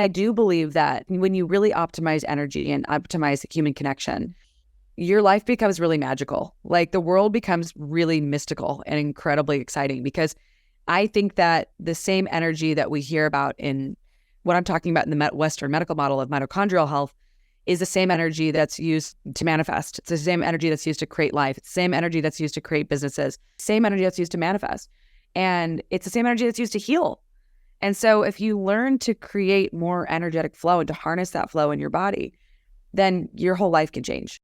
I do believe that when you really optimize energy and optimize human connection, your life becomes really magical. Like the world becomes really mystical and incredibly exciting, because I think that the same energy that we hear about in what I'm talking about in the Western medical model of mitochondrial health is the same energy that's used to manifest. It's the same energy that's used to create life. It's the same energy that's used to create businesses, same energy that's used to manifest. And it's the same energy that's used to heal. And so if you learn to create more energetic flow and to harness that flow in your body, then your whole life can change.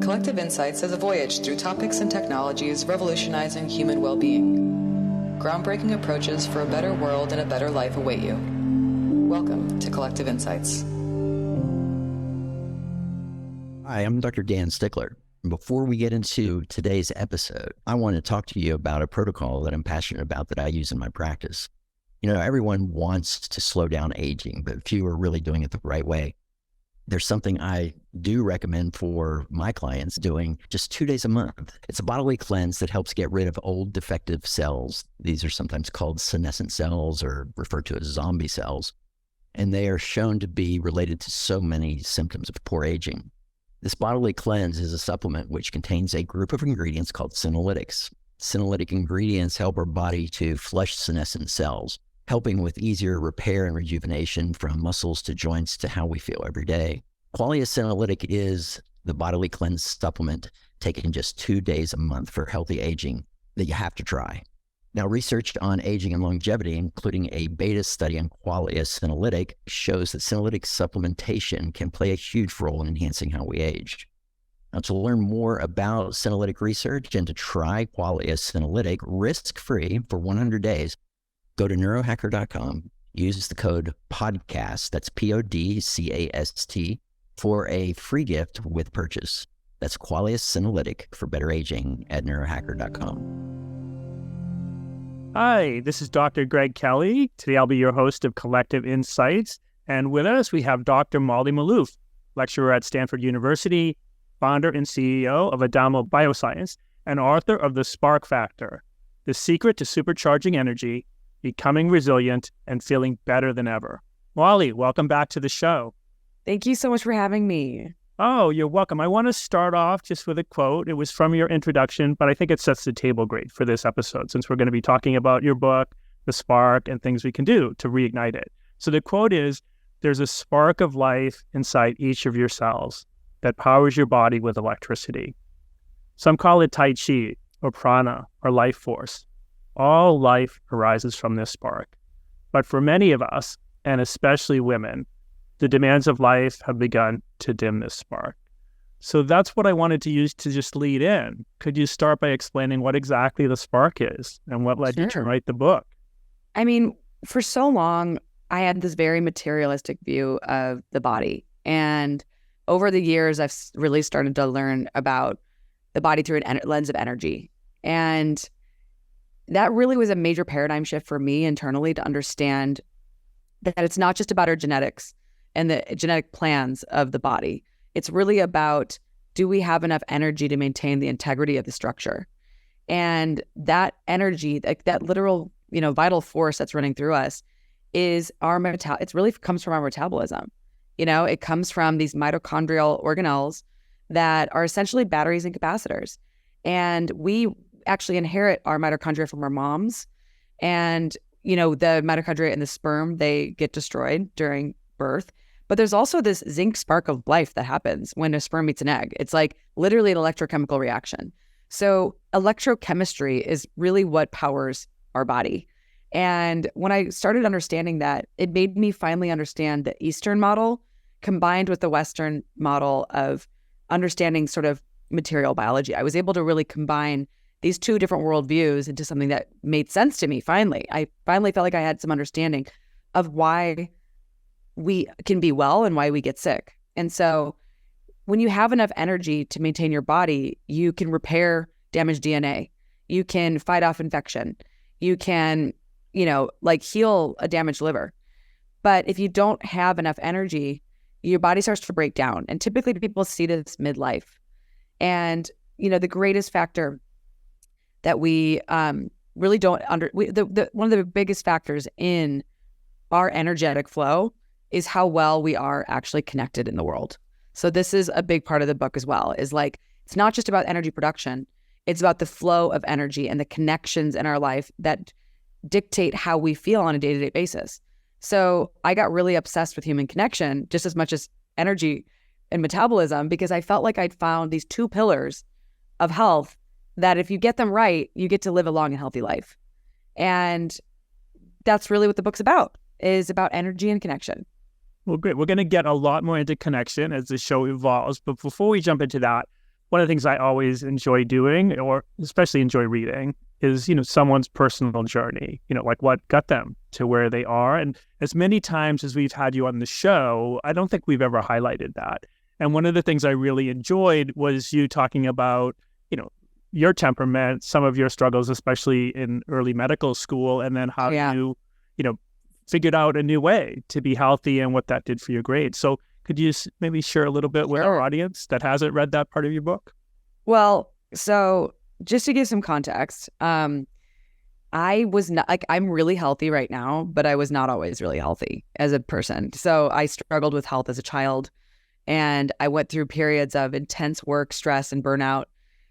Collective Insights is a voyage through topics and technologies revolutionizing human well-being. Groundbreaking approaches for a better world and a better life await you. Welcome to Collective Insights. Hi, I'm Dr. Dan Stickler. Before we get into today's episode, I want to talk to you about a protocol that I'm passionate about that I use in my practice. You know, everyone wants to slow down aging, but few are really doing it the right way. There's something I do recommend for my clients doing just 2 days a month. It's a bodily cleanse that helps get rid of old defective cells. These are sometimes called senescent cells or referred to as zombie cells. And they are shown to be related to so many symptoms of poor aging. This bodily cleanse is a supplement which contains a group of ingredients called senolytics. Senolytic ingredients help our body to flush senescent cells, helping with easier repair and rejuvenation from muscles to joints to how we feel every day. Qualia Senolytic is the bodily cleanse supplement taken just 2 days a month for healthy aging that you have to try. Now, research on aging and longevity, including a beta study on Qualia Senolytic, shows that senolytic supplementation can play a huge role in enhancing how we age. Now, to learn more about senolytic research and to try Qualia Senolytic risk-free for 100 days, go to neurohacker.com, use the code PODCAST, that's PODCAST, for a free gift with purchase. That's Qualia Senolytic for better aging at neurohacker.com. Hi, this is Dr. Greg Kelly. Today I'll be your host of Collective Insights. And with us, we have Dr. Molly Maloof, lecturer at Stanford University, founder and CEO of Adamo Bioscience, and author of The Spark Factor, The Secret to Supercharging Energy, Becoming Resilient, and Feeling Better Than Ever. Molly, welcome back to the show. Thank you so much for having me. Oh, you're welcome. I want to start off just with a quote. It was from your introduction, but I think it sets the table great for this episode since we're going to be talking about your book, The Spark, and things we can do to reignite it. So the quote is, "There's a spark of life inside each of your cells that powers your body with electricity. Some call it Tai Chi or prana or life force. All life arises from this spark. But for many of us, and especially women, the demands of life have begun to dim this spark." So that's what I wanted to use to just lead in. Could you start by explaining what exactly the spark is and what led you to write the book? I mean, for so long, I had this very materialistic view of the body. And over the years, I've really started to learn about the body through a lens of energy. And that really was a major paradigm shift for me internally to understand that it's not just about our genetics and the genetic plans of the body. It's really about, do we have enough energy to maintain the integrity of the structure? And that energy, like that literal, vital force that's running through us is it really comes from our metabolism. It comes from these mitochondrial organelles that are essentially batteries and capacitors. And we actually inherit our mitochondria from our moms. And, the mitochondria in the sperm, they get destroyed during birth. But there's also this zinc spark of life that happens when a sperm meets an egg. It's like literally an electrochemical reaction. So electrochemistry is really what powers our body. And when I started understanding that, it made me finally understand the Eastern model combined with the Western model of understanding sort of material biology. I was able to really combine these two different worldviews into something that made sense to me, finally. I finally felt like I had some understanding of why we can be well and why we get sick. And so when you have enough energy to maintain your body, you can repair damaged DNA. You can fight off infection. You can, heal a damaged liver. But if you don't have enough energy, your body starts to break down. And typically people see this midlife. And, the greatest factor that we really don't one of the biggest factors in our energetic flow is how well we are actually connected in the world. So this is a big part of the book as well, is like, it's not just about energy production. It's about the flow of energy and the connections in our life that dictate how we feel on a day-to-day basis. So I got really obsessed with human connection just as much as energy and metabolism, because I felt like I'd found these two pillars of health that if you get them right, you get to live a long and healthy life. And that's really what the book's about, is about energy and connection. Well, great. We're going to get a lot more into connection as the show evolves. But before we jump into that, one of the things I always enjoy doing, or especially enjoy reading, is, someone's personal journey, like what got them to where they are. And as many times as we've had you on the show, I don't think we've ever highlighted that. And one of the things I really enjoyed was you talking about, your temperament, some of your struggles, especially in early medical school, and then how you, figured out a new way to be healthy and what that did for your grades. So could you maybe share a little bit with our audience that hasn't read that part of your book? Well, so just to give some context, I was not I'm really healthy right now, but I was not always really healthy as a person. So I struggled with health as a child, and I went through periods of intense work, stress, and burnout.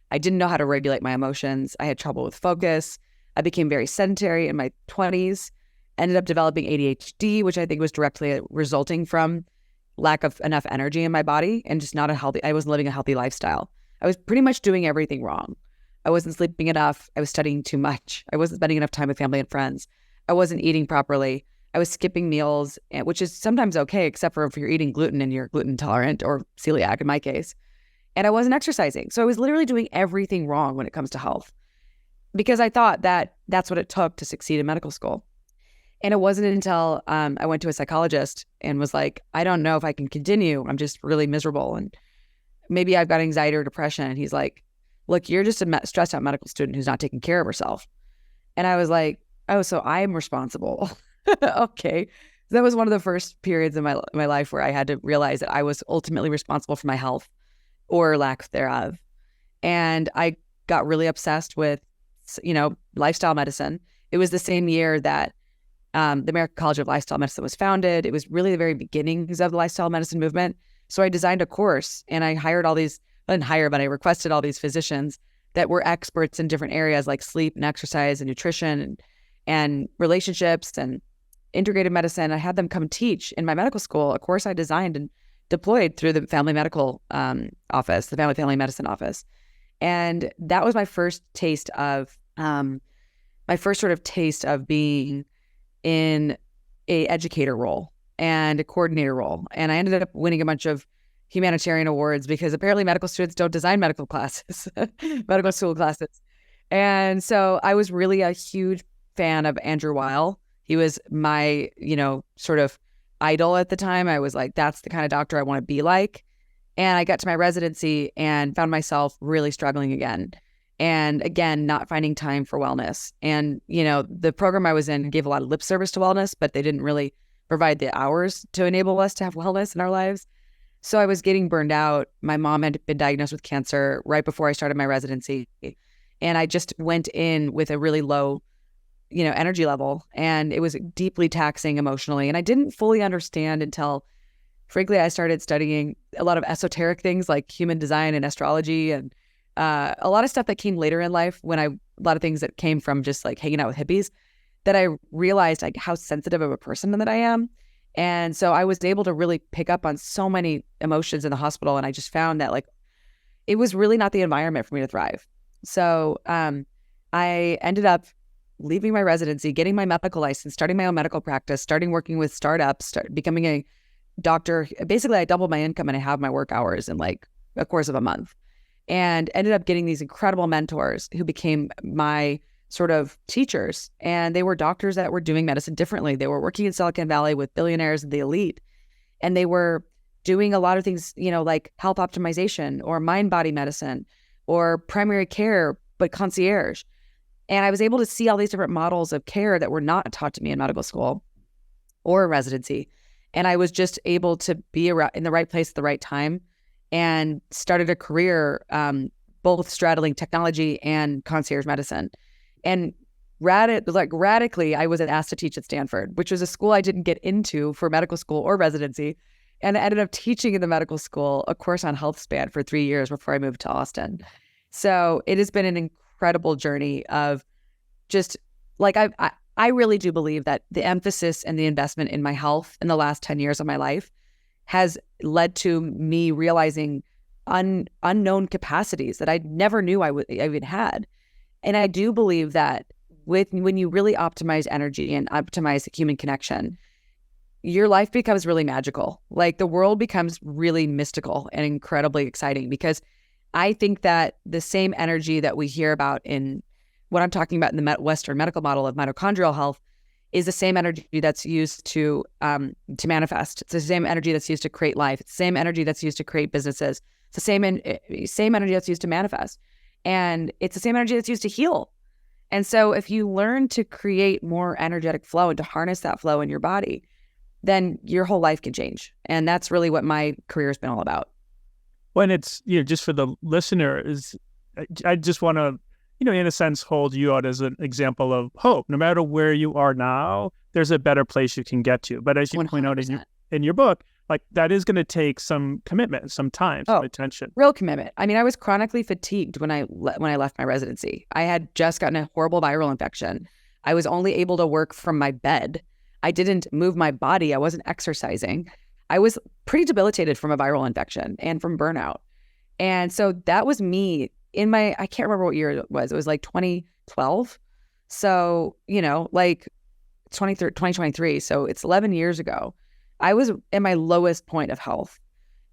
I didn't know how to regulate my emotions. I had trouble with focus. I became very sedentary in my 20s, ended up developing ADHD, which I think was directly resulting from lack of enough energy in my body and just I wasn't living a healthy lifestyle. I was pretty much doing everything wrong. I wasn't sleeping enough. I was studying too much. I wasn't spending enough time with family and friends. I wasn't eating properly. I was skipping meals, which is sometimes okay, except for if you're eating gluten and you're gluten intolerant or celiac in my case. And I wasn't exercising. So I was literally doing everything wrong when it comes to health, because I thought that that's what it took to succeed in medical school. And it wasn't until I went to a psychologist and was like, I don't know if I can continue. I'm just really miserable. And maybe I've got anxiety or depression. And he's like, look, you're just a stressed out medical student who's not taking care of herself. And I was like, oh, so I'm responsible. Okay. That was one of the first periods in my life where I had to realize that I was ultimately responsible for my health or lack thereof. And I got really obsessed with, lifestyle medicine. It was the same year that the American College of Lifestyle Medicine was founded. It was really the very beginnings of the lifestyle medicine movement. So I designed a course, and I hired I requested all these physicians that were experts in different areas like sleep and exercise and nutrition and relationships and integrated medicine. I had them come teach in my medical school a course I designed and deployed through the family medical office, the family medicine office. And that was my first taste of being in a educator role and a coordinator role. And I ended up winning a bunch of humanitarian awards because apparently medical students don't design medical classes, medical school classes. And so I was really a huge fan of Andrew Weil. He was my, sort of idol at the time. I was like, that's the kind of doctor I want to be like. And I got to my residency and found myself really struggling again. And again, not finding time for wellness. And, the program I was in gave a lot of lip service to wellness, but they didn't really provide the hours to enable us to have wellness in our lives. So I was getting burned out. My mom had been diagnosed with cancer right before I started my residency. And I just went in with a really low, energy level. And it was deeply taxing emotionally. And I didn't fully understand until, frankly, I started studying a lot of esoteric things like human design and astrology and a lot of stuff that came later in life a lot of things that came from just like hanging out with hippies, that I realized like how sensitive of a person that I am. And so I was able to really pick up on so many emotions in the hospital. And I just found that like, it was really not the environment for me to thrive. So I ended up leaving my residency, getting my medical license, starting my own medical practice, starting working with startups, becoming a doctor. Basically, I doubled my income and I have my work hours in like a course of a month, and ended up getting these incredible mentors who became my sort of teachers. And they were doctors that were doing medicine differently. They were working in Silicon Valley with billionaires and the elite. And they were doing a lot of things, like health optimization or mind-body medicine or primary care, but concierge. And I was able to see all these different models of care that were not taught to me in medical school or residency. And I was just able to be in the right place at the right time and started a career both straddling technology and concierge medicine. And radically, I was asked to teach at Stanford, which was a school I didn't get into for medical school or residency. And I ended up teaching in the medical school a course on health span for 3 years before I moved to Austin. So it has been an incredible journey of just like, I really do believe that the emphasis and the investment in my health in the last 10 years of my life has led to me realizing unknown capacities that I never knew I even had. And I do believe that when you really optimize energy and optimize human connection, your life becomes really magical. Like the world becomes really mystical and incredibly exciting, because I think that the same energy that we hear about in what I'm talking about in the Western medical model of mitochondrial health is the same energy that's used to manifest. It's the same energy that's used to create life. It's the same energy that's used to create businesses. It's the same energy that's used to manifest. And it's the same energy that's used to heal. And so if you learn to create more energetic flow and to harness that flow in your body, then your whole life can change. And that's really what my career has been all about. When it's, just for the listeners, I just want to, in a sense, hold you out as an example of hope. No matter where you are now, there's a better place you can get to. But as you 100%. Point out in your book, like that is going to take some commitment, some time, some attention. Real commitment. I mean, I was chronically fatigued when I left my residency. I had just gotten a horrible viral infection. I was only able to work from my bed. I didn't move my body. I wasn't exercising. I was pretty debilitated from a viral infection and from burnout. And so that was me I can't remember what year it was. It was like 2012. So, like 2023. So it's 11 years ago. I was at my lowest point of health.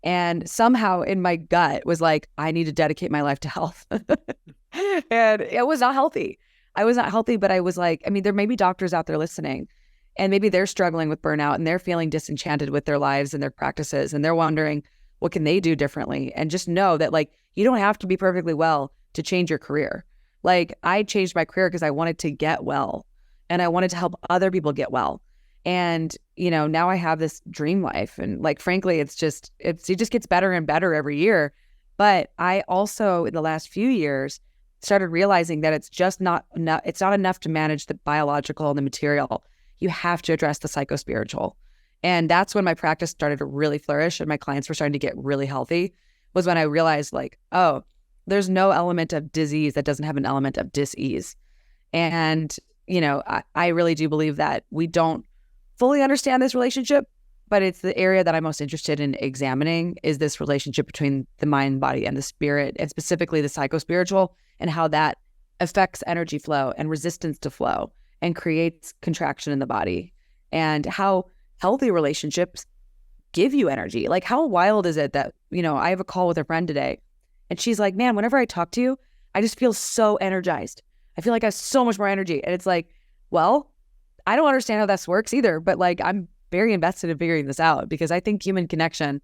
And somehow in my gut was like, I need to dedicate my life to health. And it was not healthy. I was not healthy, but I was like, there may be doctors out there listening, and maybe they're struggling with burnout and they're feeling disenchanted with their lives and their practices. And they're wondering, what can they do differently? And just know that you don't have to be perfectly well to change your career. Like I changed my career because I wanted to get well and I wanted to help other people get well. And, now I have this dream life. And frankly, it just gets better and better every year. But I also, in the last few years, started realizing that it's not enough to manage the biological and the material. You have to address the psycho-spiritual. And that's when my practice started to really flourish and my clients were starting to get really healthy, was when I realized there's no element of disease that doesn't have an element of dis-ease. And, I really do believe that we don't fully understand this relationship, but it's the area that I'm most interested in examining is this relationship between the mind, body, and the spirit, and specifically the psycho-spiritual, and how that affects energy flow and resistance to flow and creates contraction in the body, and how healthy relationships give you energy. Like how wild is it that, I have a call with a friend today and she's like, man, whenever I talk to you, I just feel so energized. I feel like I have so much more energy. And it's like, well, I don't understand how this works either, but I'm very invested in figuring this out because I think human connection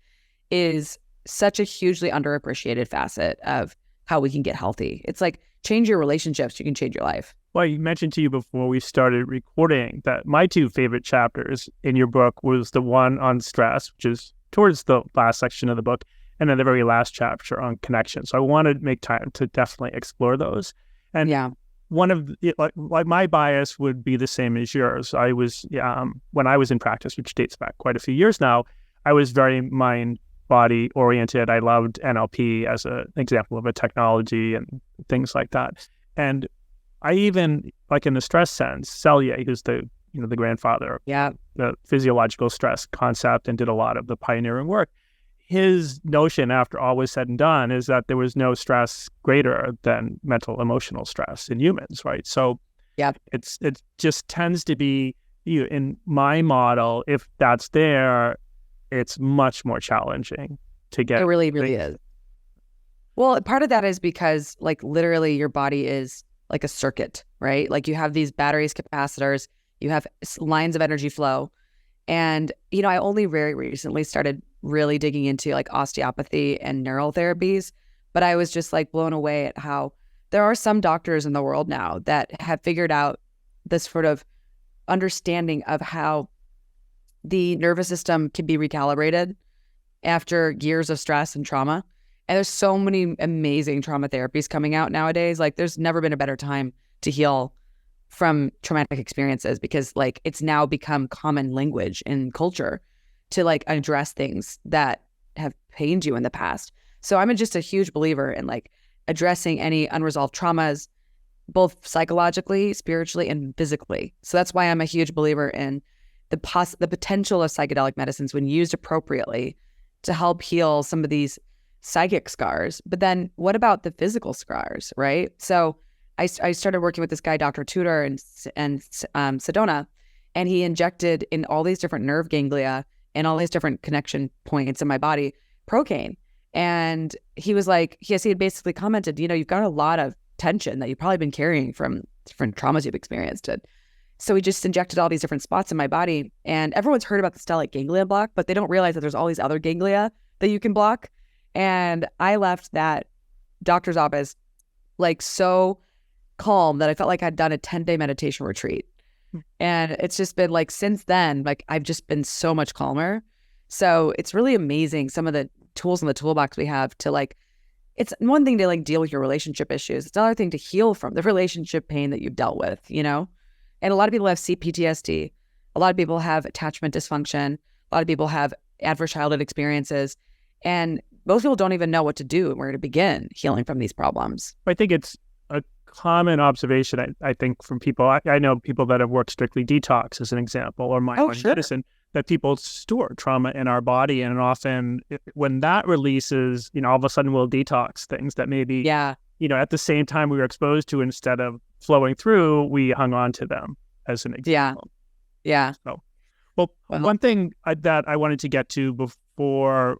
is such a hugely underappreciated facet of how we can get healthy. It's like change your relationships, you can change your life. Well, I mentioned to you before we started recording that my two favorite chapters in your book was the one on stress, which is towards the last section of the book, and then the very last chapter on connection. So I want to make time to definitely explore those. And one of my bias would be the same as yours. I was when I was in practice, which dates back quite a few years now, I was very mind body oriented. I loved NLP as an example of a technology and things like that. And I even, in the stress sense, Selye, who's the grandfather of the physiological stress concept and did a lot of the pioneering work, his notion after all was said and done is that there was no stress greater than mental emotional stress in humans, right? So it just tends to be, in my model, if that's there, it's much more challenging to get. It really, really is. Well, part of that is because literally your body is like a circuit, right? You have these batteries, capacitors, you have lines of energy flow. And, I only very recently started really digging into osteopathy and neural therapies, but I was just blown away at how there are some doctors in the world now that have figured out this sort of understanding of how the nervous system can be recalibrated after years of stress and trauma. And there's so many amazing trauma therapies coming out nowadays. There's never been a better time to heal from traumatic experiences, because like it's now become common language in culture to like address things that have pained you in the past. So I'm just a huge believer in like addressing any unresolved traumas, both psychologically, spiritually, and physically. So that's why I'm a huge believer in the potential of psychedelic medicines when used appropriately to help heal some of these psychic scars. But then what about the physical scars, right? So I started working with this guy, Dr. Tudor and Sedona, and he injected in all these different nerve ganglia and all these different connection points in my body, procaine. And he was like, he had basically commented, you've got a lot of tension that you've probably been carrying from different traumas you've experienced. So he just injected all these different spots in my body. And everyone's heard about the stellate ganglion block, but they don't realize that there's all these other ganglia that you can block. And I left that doctor's office like so calm that I felt like I'd done a 10-day meditation retreat. And it's just been like, since then, like I've just been so much calmer. So it's really amazing some of the tools in the toolbox we have to like, it's one thing to like deal with your relationship issues. It's another thing to heal from the relationship pain that you've dealt with, And a lot of people have CPTSD. A lot of people have attachment dysfunction. A lot of people have adverse childhood experiences. And most people don't even know what to do and where to begin healing from these problems. I think it's a common observation, I think, from people. I know people that have worked strictly detox, as an example, or mindful medicine, that people store trauma in our body. And often when that releases, all of a sudden we'll detox things that maybe, at the same time we were exposed to, instead of flowing through, we hung on to them, as an example. Yeah. So, well, one thing that I wanted to get to before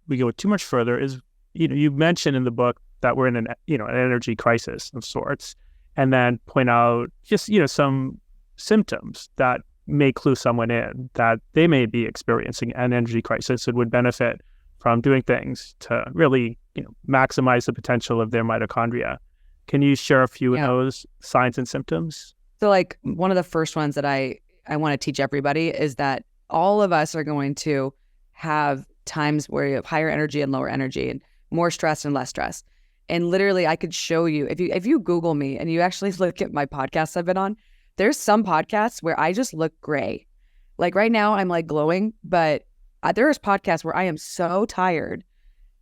we go too much further is, you mentioned in the book that we're in an energy crisis of sorts, and then point out just, some symptoms that may clue someone in that they may be experiencing an energy crisis and would benefit from doing things to really, maximize the potential of their mitochondria. Can you share a few of those signs and symptoms? So like one of the first ones that I want to teach everybody is that all of us are going to have times where you have higher energy and lower energy, and more stress and less stress. And literally I could show you, if you Google me and you actually look at my podcasts I've been on, there's some podcasts where I just look gray. Like right now I'm like glowing, but there's podcasts where I am so tired,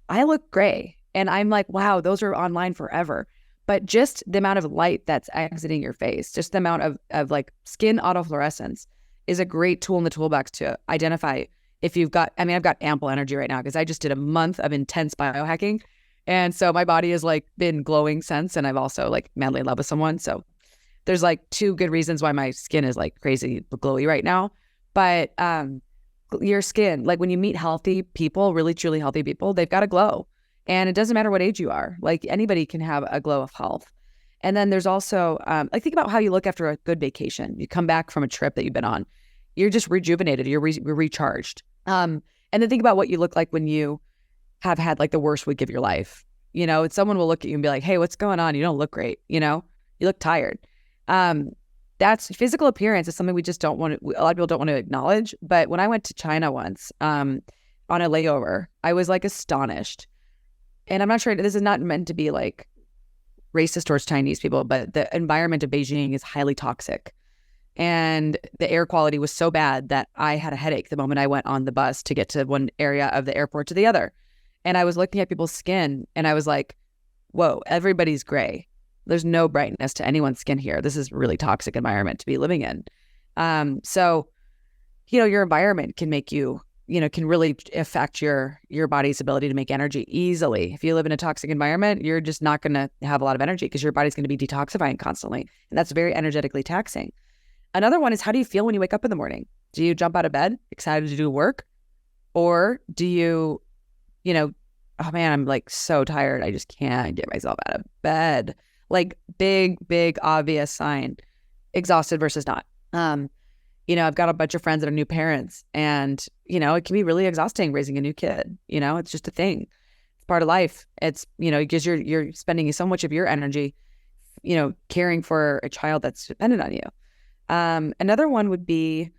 I look gray. And I'm like, wow, those are online forever. But just the amount of light that's exiting your face, just the amount of like skin autofluorescence is a great tool in the toolbox to identify if you've got, I've got ample energy right now because I just did a month of intense biohacking. And so my body has like been glowing since, and I've also like madly in love with someone. So there's like two good reasons why my skin is like crazy glowy right now. But your skin, like when you meet healthy people, really truly healthy people, they've got a glow. And it doesn't matter what age you are. Like anybody can have a glow of health. And then there's also, like think about how you look after a good vacation. You come back from a trip that you've been on. You're just rejuvenated. You're recharged. And then think about what you look like when you have had like the worst week of your life. Someone will look at you and be like, hey, what's going on? You don't look great. You look tired. That's physical appearance is something we just don't want to, a lot of people don't want to acknowledge. But when I went to China once, on a layover, I was like astonished. And I'm not sure, this is not meant to be like racist towards Chinese people, but the environment of Beijing is highly toxic. And the air quality was so bad that I had a headache the moment I went on the bus to get to one area of the airport to the other. And I was looking at people's skin and I was like, whoa, everybody's gray. There's no brightness to anyone's skin here. This is a really toxic environment to be living in. So, your environment can make you, can really affect your body's ability to make energy easily. If you live in a toxic environment, you're just not going to have a lot of energy because your body's going to be detoxifying constantly. And that's very energetically taxing. Another one is, how do you feel when you wake up in the morning? Do you jump out of bed excited to do work? Or do you, oh man, I'm like so tired. I just can't get myself out of bed. Like big, obvious sign, exhausted versus not. I've got a bunch of friends that are new parents and, it can be really exhausting raising a new kid. It's just a thing. It's part of life. It's, because you're spending so much of your energy, caring for a child that's dependent on you. Another one would be,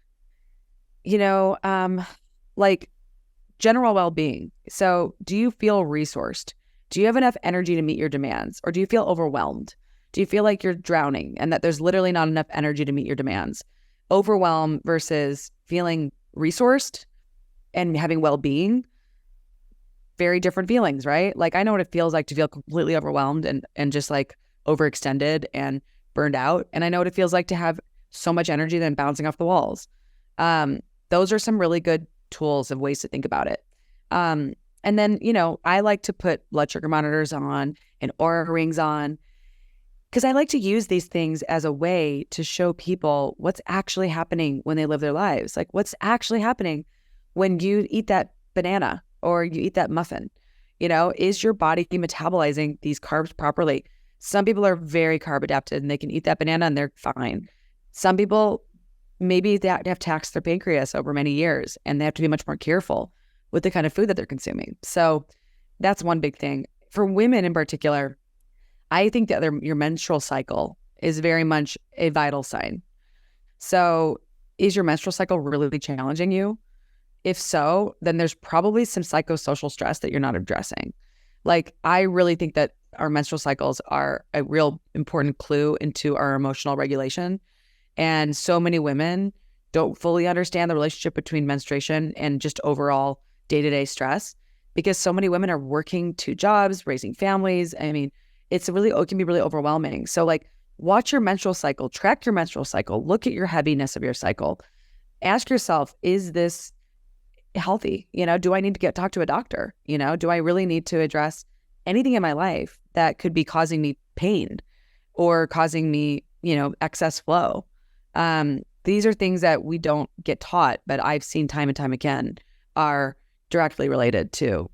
like general well-being. So do you feel resourced? Do you have enough energy to meet your demands? Or do you feel overwhelmed? Do you feel like you're drowning and that there's literally not enough energy to meet your demands? Overwhelm versus feeling resourced and having well-being, very different feelings, right? Like I know what it feels like to feel completely overwhelmed and just like overextended and burned out. And I know what it feels like to have so much energy then bouncing off the walls. Those are some really good tools of ways to think about it. And then, I like to put blood sugar monitors on and Oura rings on because I like to use these things as a way to show people what's actually happening when they live their lives. Like what's actually happening when you eat that banana or you eat that muffin. Is your body metabolizing these carbs properly? Some people are very carb adapted and they can eat that banana and they're fine. Some people, maybe they have taxed their pancreas over many years and they have to be much more careful with the kind of food that they're consuming. So that's one big thing. For women in particular, I think that your menstrual cycle is very much a vital sign. So is your menstrual cycle really challenging you? If so, then there's probably some psychosocial stress that you're not addressing. Like, I really think that our menstrual cycles are a real important clue into our emotional regulation. And so many women don't fully understand the relationship between menstruation and just overall day-to-day stress because so many women are working 2 jobs, raising families. I mean, it can be really overwhelming. So like, watch your menstrual cycle, track your menstrual cycle, look at your heaviness of your cycle. Ask yourself, is this healthy? Do I need to talk to a doctor? Do I really need to address anything in my life that could be causing me pain or causing me, excess flow? These are things that we don't get taught, but I've seen time and time again are directly related to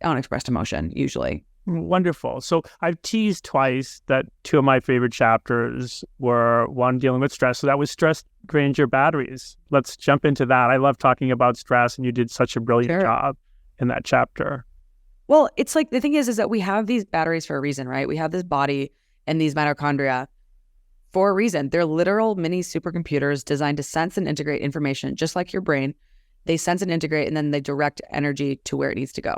unexpressed emotion, usually. Wonderful. So I've teased twice that 2 of my favorite chapters were one dealing with stress. So that was stress drains your batteries. Let's jump into that. I love talking about stress and you did such a brilliant job in that chapter. Well, it's like the thing is that we have these batteries for a reason, right? We have this body and these mitochondria for a reason. They're literal mini supercomputers designed to sense and integrate information, just like your brain. They sense and integrate, and then they direct energy to where it needs to go.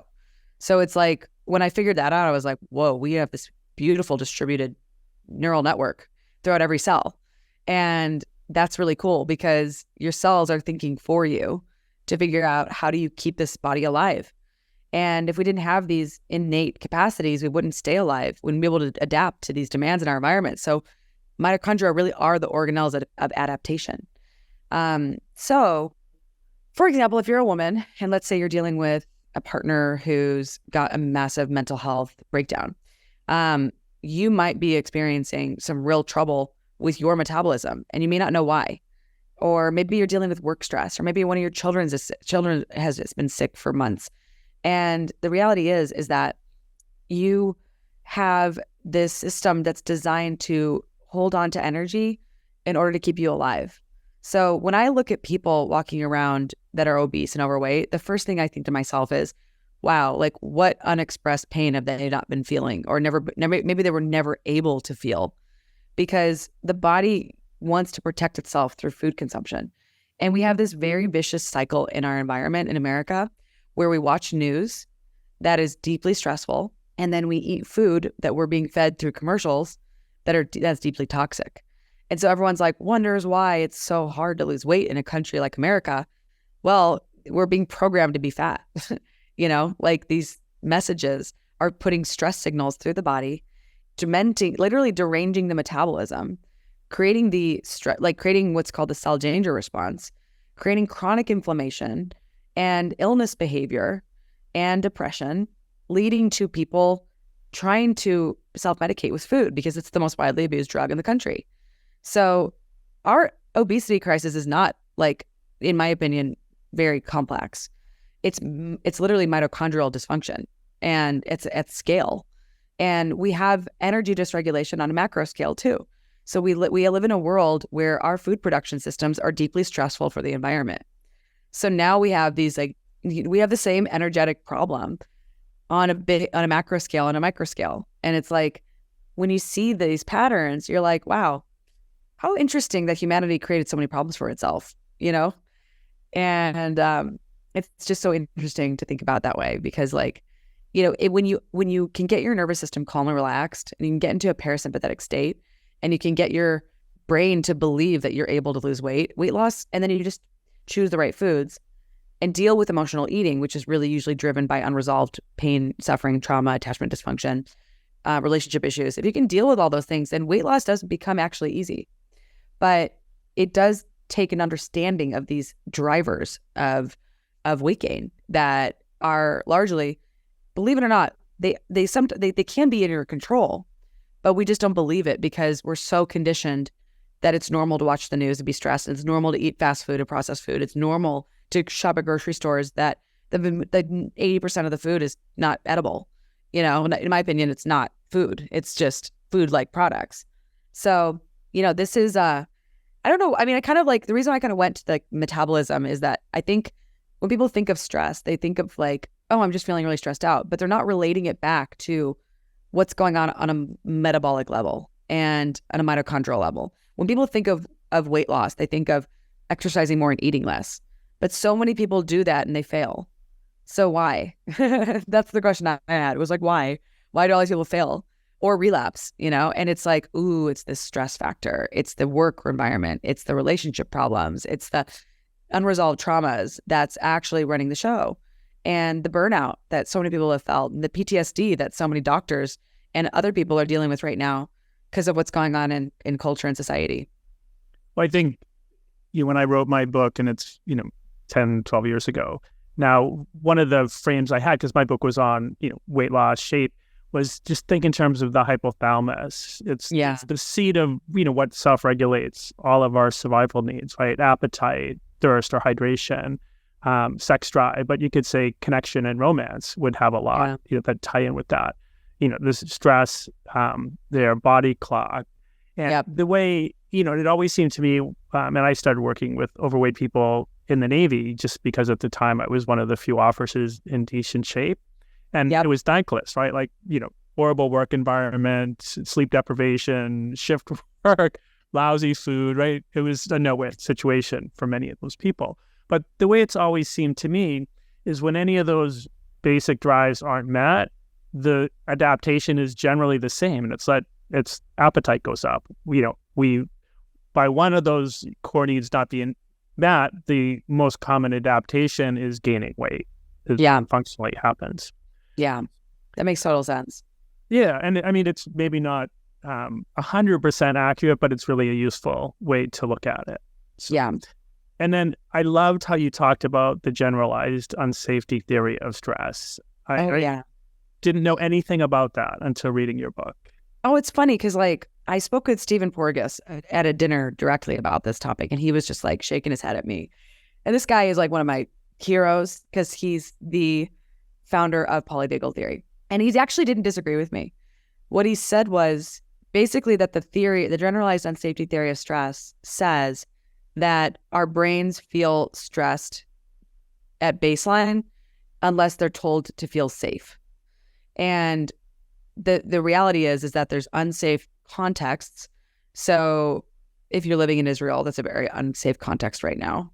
So it's like, when I figured that out, I was like, whoa, we have this beautiful distributed neural network throughout every cell. And that's really cool because your cells are thinking for you to figure out how do you keep this body alive. And if we didn't have these innate capacities, we wouldn't stay alive, wouldn't be able to adapt to these demands in our environment. So mitochondria really are the organelles of adaptation. So, for example, if you're a woman and let's say you're dealing with a partner who's got a massive mental health breakdown, you might be experiencing some real trouble with your metabolism and you may not know why. Or maybe you're dealing with work stress, or maybe one of your children has been sick for months. And the reality is that you have this system that's designed to hold on to energy in order to keep you alive. So when I look at people walking around that are obese and overweight, the first thing I think to myself is, wow, like what unexpressed pain have they not been feeling or never, maybe they were never able to feel, because the body wants to protect itself through food consumption. And we have this very vicious cycle in our environment in America where we watch news that is deeply stressful, and then we eat food that we're being fed through commercials that's deeply toxic. And so everyone's like, wonders why it's so hard to lose weight in a country like America. Well, we're being programmed to be fat. Like these messages are putting stress signals through the body, literally deranging the metabolism, creating creating what's called the cell danger response, creating chronic inflammation and illness behavior and depression, leading to people trying to self-medicate with food because it's the most widely abused drug in the country. So our obesity crisis is not, like, in my opinion, very complex. It's literally mitochondrial dysfunction, and it's at scale. And we have energy dysregulation on a macro scale too. So we live in a world where our food production systems are deeply stressful for the environment. So now we have we have the same energetic problem on a macro scale and a micro scale. And it's like, when you see these patterns, you're like, wow, how interesting that humanity created so many problems for itself, And it's just so interesting to think about that way, because when you can get your nervous system calm and relaxed, and you can get into a parasympathetic state, and you can get your brain to believe that you're able to lose weight loss, and then you just choose the right foods and deal with emotional eating, which is really usually driven by unresolved pain, suffering, trauma, attachment dysfunction, relationship issues. If you can deal with all those things, then weight loss does become actually easy. But it does take an understanding of these drivers of weight gain that are largely, believe it or not, they can be in your control, but we just don't believe it because we're so conditioned that it's normal to watch the news and be stressed. It's normal to eat fast food and processed food. It's normal to shop at grocery stores that the 80% of the food is not edible. In my opinion, it's not food. It's just food-like products. So, this is, I don't know. I mean, I kind of like, the reason I kind of went to the metabolism is that I think when people think of stress, they think of like, oh, I'm just feeling really stressed out, but they're not relating it back to what's going on a metabolic level and on a mitochondrial level. When people think of weight loss, they think of exercising more and eating less. But so many people do that and they fail. So why? That's the question I had. It was like, why? Why do all these people fail or relapse? And it's like, ooh, it's the stress factor. It's the work environment. It's the relationship problems. It's the unresolved traumas that's actually running the show. And the burnout that so many people have felt, and the PTSD that so many doctors and other people are dealing with right now because of what's going on in culture and society. Well, I think when I wrote my book, and it's 10, 12 years ago now, one of the frames I had, because my book was on weight loss, shape, was just think in terms of the hypothalamus. It's the seat of what self-regulates all of our survival needs, right? Appetite, thirst or hydration, sex drive, but you could say connection and romance would have a lot that tie in with that. This stress, their body clock, and the way it always seemed to me. And I started working with overweight people in the Navy just because at the time I was one of the few officers in decent shape, and it was thankless, right? Like horrible work environment, sleep deprivation, shift work, lousy food, right? It was a no-win situation for many of those people. But the way it's always seemed to me is when any of those basic drives aren't met, the adaptation is generally the same. And it's appetite goes up. We by one of those core needs not being met, the most common adaptation is gaining weight. Functionally happens. Yeah, that makes total sense. Yeah. And I mean, it's maybe not 100% accurate, but it's really a useful way to look at it. So, yeah. And then I loved how you talked about the generalized unsafety theory of stress. I didn't know anything about that until reading your book. Oh, it's funny because I spoke with Stephen Porges at a dinner directly about this topic, and he was just like shaking his head at me. And this guy is like one of my heroes because he's the founder of polyvagal theory. And he actually didn't disagree with me. What he said was basically that the generalized unsafety theory of stress says that our brains feel stressed at baseline unless they're told to feel safe. And the reality is that there's unsafe contexts. So if you're living in Israel, that's a very unsafe context right now.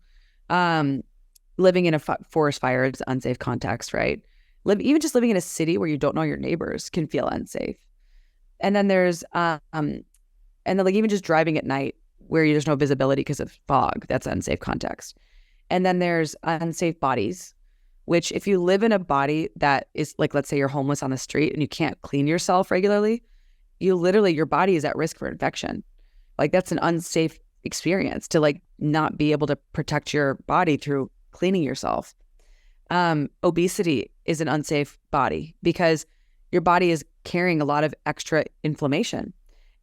Living in a forest fire is unsafe context, right? Even just living in a city where you don't know your neighbors can feel unsafe. And then there's even just driving at night where there's no visibility because of fog, that's unsafe context. And then there's unsafe bodies, which if you live in a body that is like, let's say you're homeless on the street and you can't clean yourself regularly, your body is at risk for infection. Like that's an unsafe experience to like not be able to protect your body through cleaning yourself. Obesity is an unsafe body because your body is carrying a lot of extra inflammation.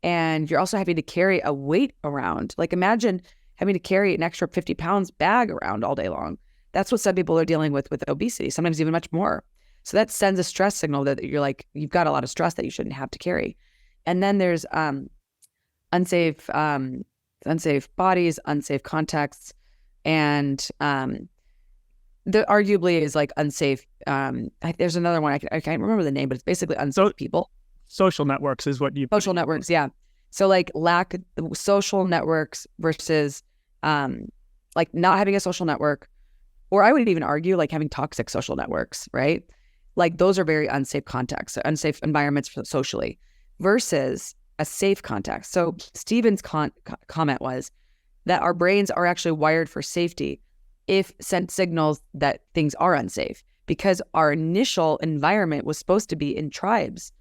And you're also having to carry a weight around. Like imagine having to carry an extra 50 pounds bag around all day long. That's what some people are dealing with obesity, sometimes even much more. So that sends a stress signal that you're like, you've got a lot of stress that you shouldn't have to carry. And then there's unsafe bodies, unsafe contexts, and there arguably is like unsafe. There's another one, I can't remember the name, but it's basically unsafe people. Social networks is what you... Social networks, yeah. So like lack social networks versus like not having a social network, or I would even argue like having toxic social networks, right? Like those are very unsafe contexts, unsafe environments socially, versus a safe context. So Stephen's comment was that our brains are actually wired for safety if sent signals that things are unsafe, because our initial environment was supposed to be in tribes.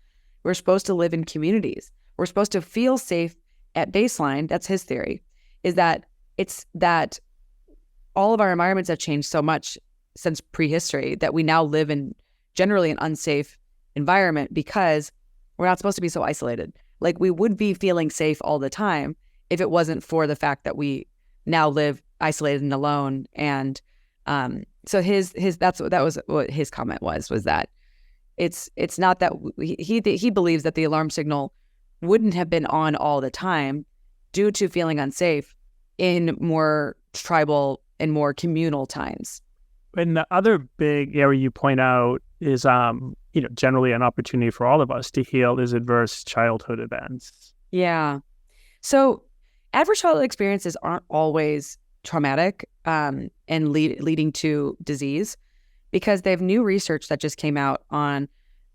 We're supposed to live in communities. We're supposed to feel safe at baseline. That's his theory, is that it's that all of our environments have changed so much since prehistory that we now live in generally an unsafe environment because we're not supposed to be so isolated. Like we would be feeling safe all the time if it wasn't for the fact that we now live isolated and alone. And so that was what his comment was that it's not that he believes that the alarm signal wouldn't have been on all the time due to feeling unsafe in more tribal and more communal times. And the other big area you point out is, generally an opportunity for all of us to heal is adverse childhood events. Yeah. So adverse childhood experiences aren't always traumatic and leading to disease, because they have new research that just came out on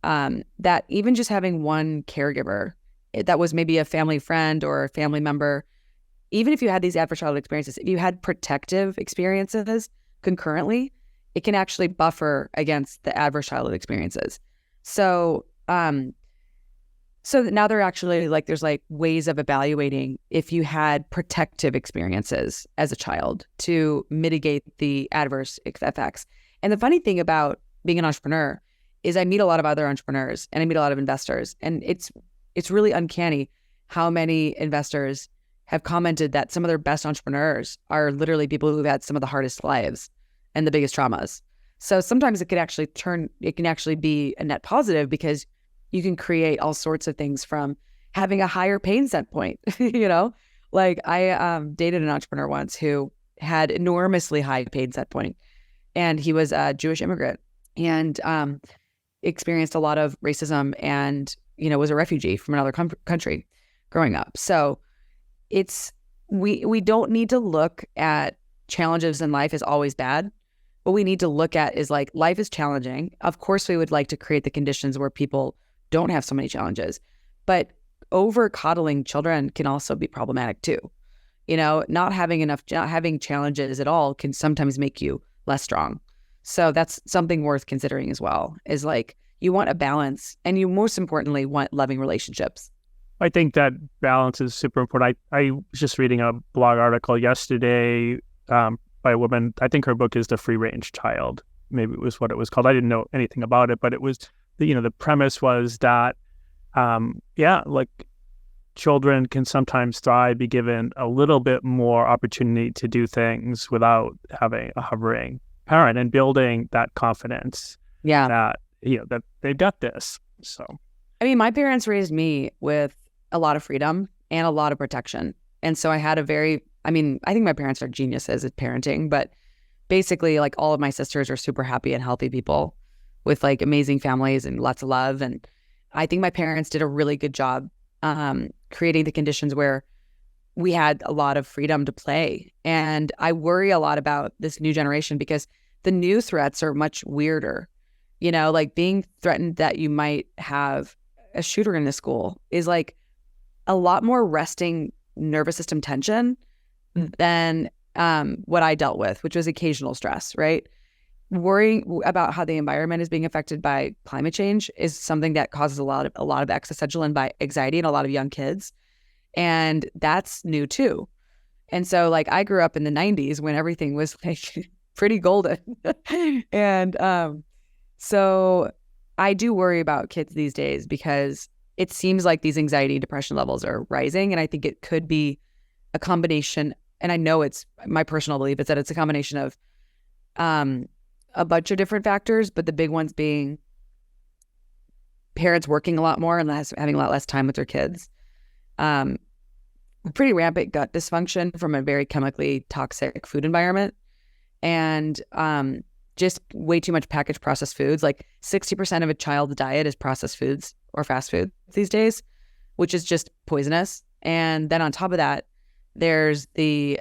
that even just having one caregiver that was maybe a family friend or a family member, even if you had these adverse childhood experiences, if you had protective experiences concurrently, it can actually buffer against the adverse childhood experiences. So, so now they're actually there's ways of evaluating if you had protective experiences as a child to mitigate the adverse effects. And the funny thing about being an entrepreneur is I meet a lot of other entrepreneurs and I meet a lot of investors, and it's really uncanny how many investors have commented that some of their best entrepreneurs are literally people who've had some of the hardest lives and the biggest traumas. So sometimes it can actually be a net positive, because you can create all sorts of things from having a higher pain set point. I dated an entrepreneur once who had enormously high pain set point, and he was a Jewish immigrant and experienced a lot of racism and, was a refugee from another country growing up. So we don't need to look at challenges in life as always bad. What we need to look at is life is challenging. Of course, we would like to create the conditions where people don't have so many challenges, but over coddling children can also be problematic too. Not having challenges at all can sometimes make you less strong. So that's something worth considering as well, is you want a balance, and you most importantly want loving relationships. I think that balance is super important. I was just reading a blog article yesterday by a woman. I think her book is The Free Range Child. Maybe it was what it was called. I didn't know anything about it, but it was, the premise was that, children can sometimes thrive, be given a little bit more opportunity to do things without having a hovering parent, and building that confidence. Yeah. That, that they've got this. So, I mean, my parents raised me with a lot of freedom and a lot of protection. And so I had I think my parents are geniuses at parenting, but basically all of my sisters are super happy and healthy people with amazing families and lots of love. And I think my parents did a really good job creating the conditions where we had a lot of freedom to play. And I worry a lot about this new generation, because the new threats are much weirder. Being threatened that you might have a shooter in the school is a lot more resting nervous system tension than what I dealt with, which was occasional stress, right? Worrying about how the environment is being affected by climate change is something that causes a lot of existential anxiety in a lot of young kids. And that's new too. And so I grew up in the 90s when everything was pretty golden. And so I do worry about kids these days, because it seems like these anxiety and depression levels are rising. And I think it could be a combination, and I know it's my personal belief, is that it's a combination of a bunch of different factors, but the big ones being parents working a lot more and having a lot less time with their kids. Pretty rampant gut dysfunction from a very chemically toxic food environment, and just way too much packaged processed foods. 60% of a child's diet is processed foods or fast food these days, which is just poisonous. And then on top of that, there's the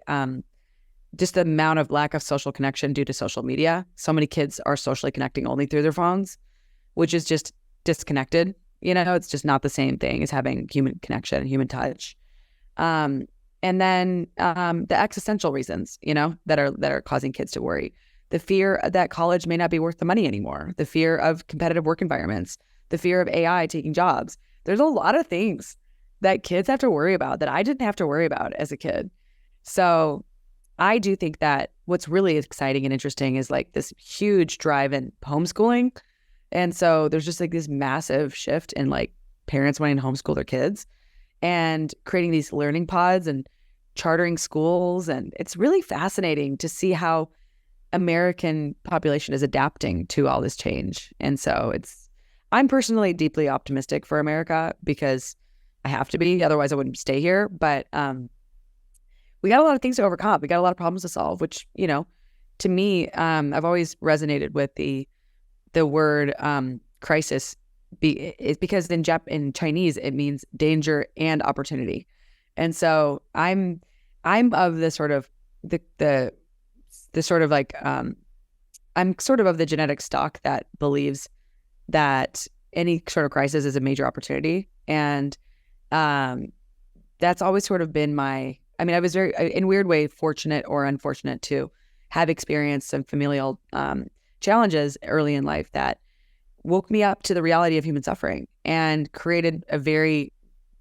just the amount of lack of social connection due to social media. So many kids are socially connecting only through their phones, which is just disconnected. It's just not the same thing as having human connection and human touch. And then the existential reasons, that are causing kids to worry. The fear that college may not be worth the money anymore. The fear of competitive work environments. The fear of AI taking jobs. There's a lot of things that kids have to worry about that I didn't have to worry about as a kid. So I do think that what's really exciting and interesting is like this huge drive in homeschooling. And so there's just like this massive shift in like parents wanting to homeschool their kids and creating these learning pods and chartering schools. And it's really fascinating to see how American population is adapting to all this change. And so I'm personally deeply optimistic for America because I have to be, otherwise I wouldn't stay here. But we got a lot of things to overcome. We got a lot of problems to solve, which, to me, I've always resonated with the word crisis is because in Chinese it means danger and opportunity. And so I'm of the sort of the sort of like I'm sort of the genetic stock that believes that any sort of crisis is a major opportunity. And that's always sort of been I was very, in a weird way, fortunate or unfortunate to have experienced some familial challenges early in life that woke me up to the reality of human suffering and created a very,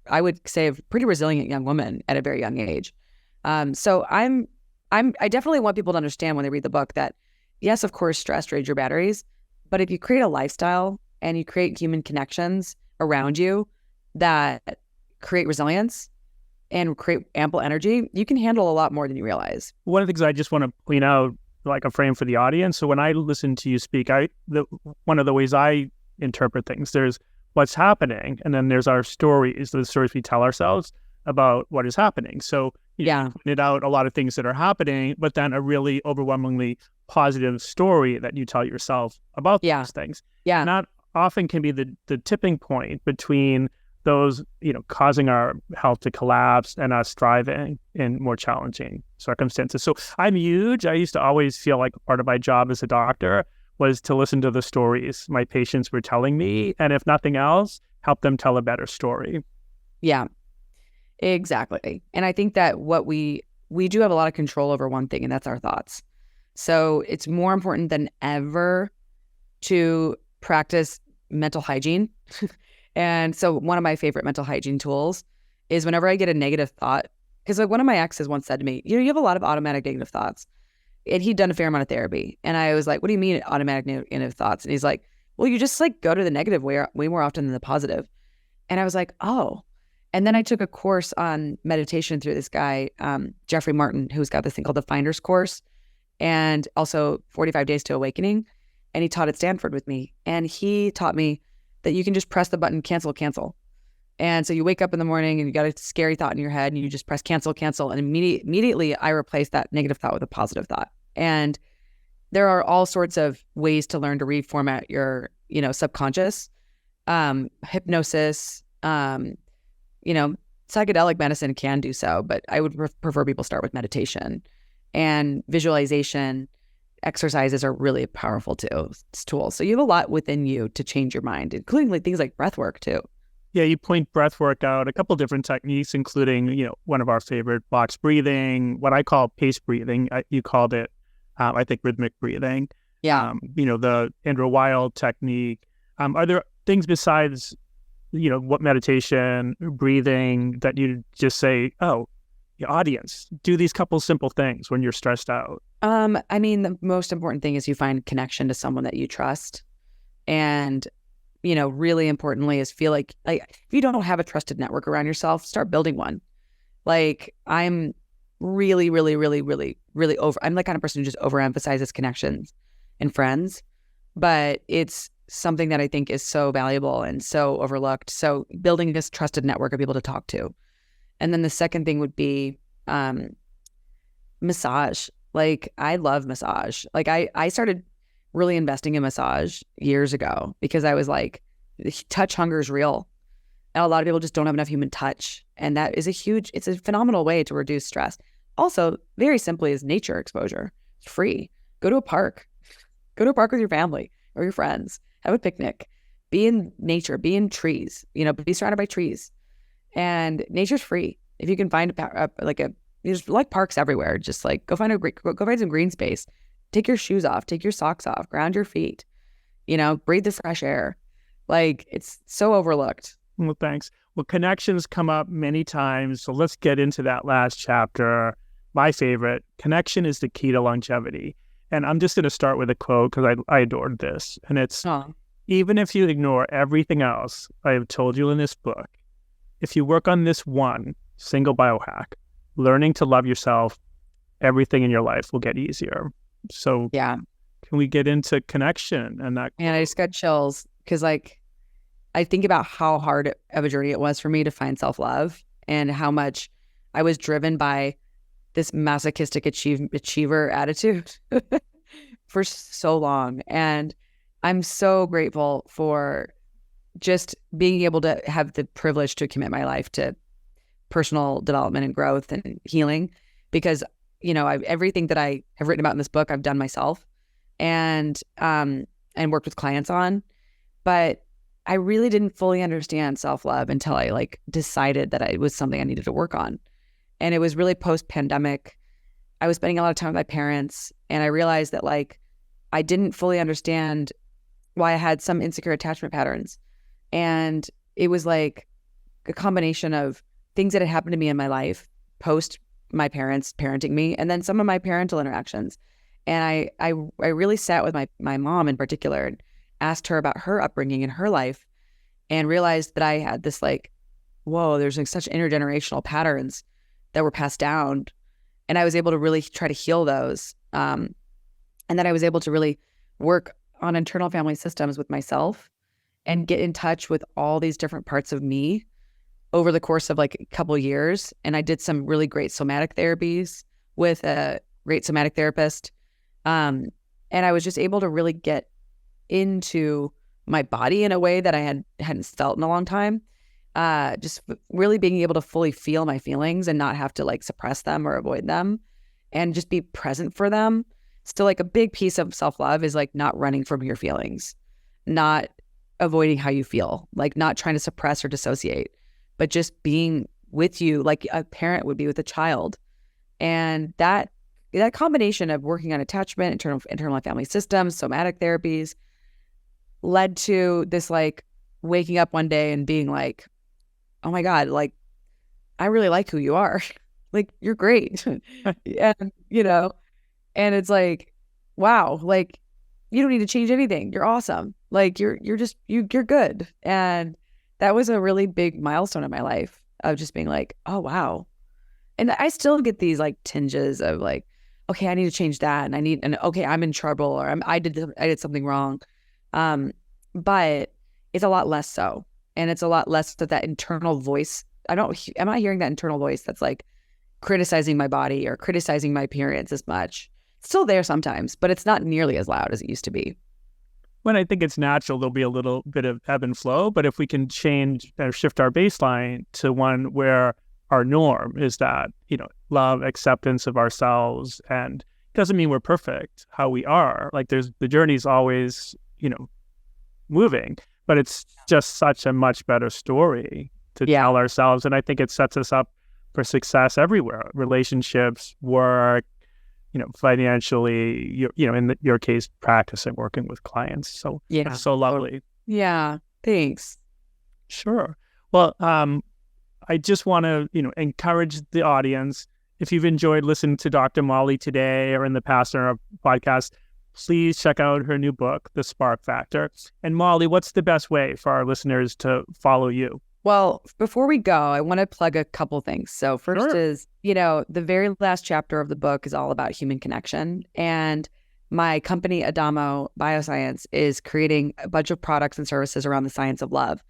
I would say, a pretty resilient young woman at a very young age. So I definitely want people to understand when they read the book that, yes, of course, stress drains your batteries, but if you create a lifestyle and you create human connections around you that create resilience and create ample energy, you can handle a lot more than you realize. One of the things I just want to point out, like a frame for the audience. So when I listen to you speak, one of the ways I interpret things, there's what's happening, and then there's our stories, the stories we tell ourselves about what is happening. So you pointed out a lot of things that are happening, but then a really overwhelmingly positive story that you tell yourself about those things. Yeah. And that often can be the tipping point between those, causing our health to collapse and us thriving in more challenging circumstances. So I'm huge. I used to always feel like part of my job as a doctor was to listen to the stories my patients were telling me, and if nothing else, help them tell a better story. Yeah, exactly. And I think that what we do have a lot of control over one thing, and that's our thoughts. So it's more important than ever to practice mental hygiene. And so one of my favorite mental hygiene tools is whenever I get a negative thought, because like one of my exes once said to me, you have a lot of automatic negative thoughts. And he'd done a fair amount of therapy. And I was like, what do you mean automatic negative thoughts? And he's like, well, you just like go to the negative way more often than the positive. And I was like, oh. And then I took a course on meditation through this guy, Jeffrey Martin, who's got this thing called the Finder's Course and also 45 Days to Awakening. And he taught at Stanford with me. And he taught me that you can just press the button, cancel. And so you wake up in the morning and you got a scary thought in your head and you just press cancel. And immediately I replace that negative thought with a positive thought. And there are all sorts of ways to learn to reformat your, subconscious, hypnosis, psychedelic medicine can do so, but I would prefer people start with meditation and visualization. Exercises are really powerful tools. So you have a lot within you to change your mind, including like things like breath work too. Yeah, you point breath work out, a couple different techniques, including, one of our favorite, box breathing, what I call pace breathing. You called it, I think, rhythmic breathing. Yeah. The Andrew Weil technique. Are there things besides, what meditation, breathing that you just say, oh, the audience, do these couple simple things when you're stressed out? The most important thing is you find connection to someone that you trust. And, really importantly is feel like if you don't have a trusted network around yourself, start building one. Like I'm really, really, really, really, really I'm the kind of person who just overemphasizes connections and friends, but it's something that I think is so valuable and so overlooked. So building this trusted network of people to talk to. And then the second thing would be massage. Like I love massage. Like I started really investing in massage years ago because I was like, touch hunger is real. And a lot of people just don't have enough human touch. And that is it's a phenomenal way to reduce stress. Also, very simply is nature exposure. It's free. Go to a park with your family or your friends. Have a picnic. be in nature, be in trees, be surrounded by trees. And nature's free. If you can find there's like parks everywhere. Just like go find some green space. Take your shoes off, take your socks off, ground your feet, breathe the fresh air. Like, it's so overlooked. Well, thanks. Well, connections come up many times. So let's get into that last chapter. My favorite, connection is the key to longevity. And I'm just going to start with a quote because I adored this. And it's, even if you ignore everything else I have told you in this book, if you work on this one single biohack, learning to love yourself, everything in your life will get easier. So yeah, can we get into connection and that? And I just got chills because I think about how hard of a journey it was for me to find self-love and how much I was driven by this masochistic achiever attitude for so long. And I'm so grateful for just being able to have the privilege to commit my life to personal development and growth and healing, because everything that I have written about in this book, I've done myself and worked with clients on. But I really didn't fully understand self-love until I decided that it was something I needed to work on. And it was really post-pandemic. I was spending a lot of time with my parents, and I realized that I didn't fully understand why I had some insecure attachment patterns. And it was like a combination of things that had happened to me in my life post my parents parenting me, and then some of my parental interactions. And I really sat with my mom in particular and asked her about her upbringing and her life, and realized that I had this whoa, there's such intergenerational patterns that were passed down. And I was able to really try to heal those. And then I was able to really work on internal family systems with myself and get in touch with all these different parts of me over the course of a couple of years. And I did some really great somatic therapies with a great somatic therapist. And I was just able to really get into my body in a way that I hadn't felt in a long time. Just really being able to fully feel my feelings and not have to suppress them or avoid them, and just be present for them. Still, a big piece of self-love is not running from your feelings, not avoiding how you feel, not trying to suppress or dissociate, but just being with you like a parent would be with a child. And that combination of working on attachment, internal family systems, somatic therapies, led to this waking up one day and being oh my God, I really like who you are. You're great. And, and it's wow, you don't need to change anything. You're awesome. You're good. And that was a really big milestone in my life of just being oh, wow. And I still get these tinges of okay, I need to change that. And okay, I'm in trouble, or I did something wrong. But it's a lot less so. And it's a lot less that internal voice. I'm not hearing that internal voice that's criticizing my body or criticizing my appearance as much. It's still there sometimes, but it's not nearly as loud as it used to be. When I think it's natural, there'll be a little bit of ebb and flow. But if we can change or shift our baseline to one where our norm is that, love, acceptance of ourselves, and it doesn't mean we're perfect how we are. The journey's always, moving, but it's just such a much better story to tell ourselves. And I think it sets us up for success everywhere: relationships, work, financially, in your case, practicing, working with clients. So that's so lovely. Yeah. Thanks. Sure. Well, I just want to, encourage the audience. If you've enjoyed listening to Dr. Molly today or in the past on our podcast, please check out her new book, The Spark Factor. And Molly, what's the best way for our listeners to follow you? Well, before we go, I want to plug a couple things. So first is, the very last chapter of the book is all about human connection. And my company, Adamo Bioscience, is creating a bunch of products and services around the science of love.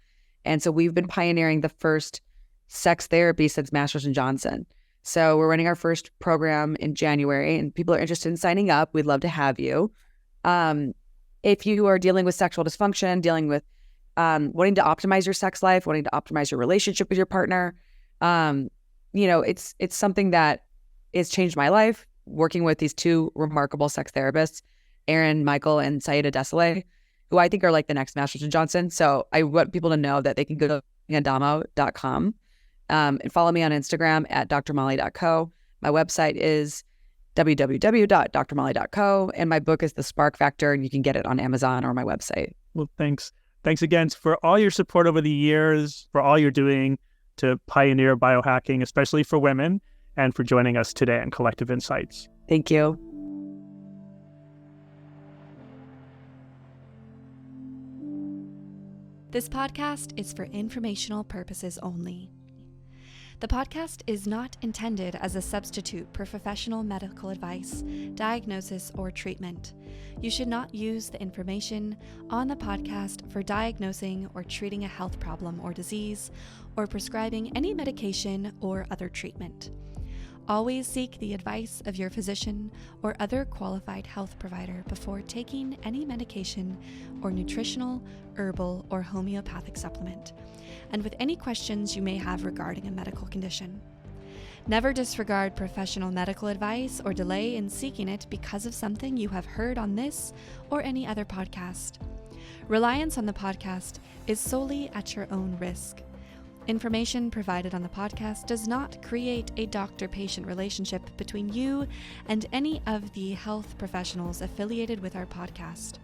And so we've been pioneering the first sex therapy since Masters and Johnson. So we're running our first program in January, and people are interested in signing up. We'd love to have you. If you are dealing with sexual dysfunction, dealing with wanting to optimize your sex life, wanting to optimize your relationship with your partner, it's something that has changed my life, working with these two remarkable sex therapists, Erin Michael and Saida Desolé. who I think are like the next Masters and Johnson. So I want people to know that they can go to adamo.com and follow me on Instagram at drmolly.co. My website is www.drmolly.co, and my book is The Spark Factor, and you can get it on Amazon or my website. Well, thanks. Thanks again for all your support over the years, for all you're doing to pioneer biohacking, especially for women, and for joining us today on Collective Insights. Thank you. This podcast is for informational purposes only. The podcast is not intended as a substitute for professional medical advice, diagnosis, or treatment. You should not use the information on the podcast for diagnosing or treating a health problem or disease, or prescribing any medication or other treatment. Always seek the advice of your physician or other qualified health provider before taking any medication or nutritional, herbal, or homeopathic supplement, and with any questions you may have regarding a medical condition. Never disregard professional medical advice or delay in seeking it because of something you have heard on this or any other podcast. Reliance on the podcast is solely at your own risk. Information provided on the podcast does not create a doctor-patient relationship between you and any of the health professionals affiliated with our podcast.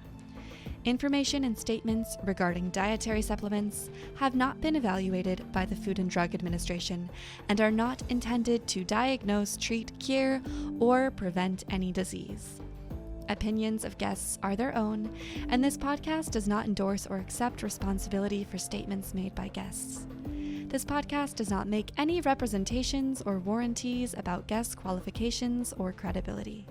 Information and statements regarding dietary supplements have not been evaluated by the Food and Drug Administration and are not intended to diagnose, treat, cure, or prevent any disease. Opinions of guests are their own, and this podcast does not endorse or accept responsibility for statements made by guests. This podcast does not make any representations or warranties about guest qualifications or credibility.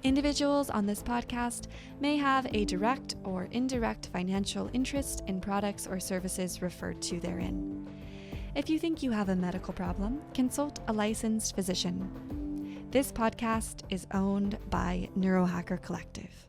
Individuals on this podcast may have a direct or indirect financial interest in products or services referred to therein. If you think you have a medical problem, consult a licensed physician. This podcast is owned by Neurohacker Collective.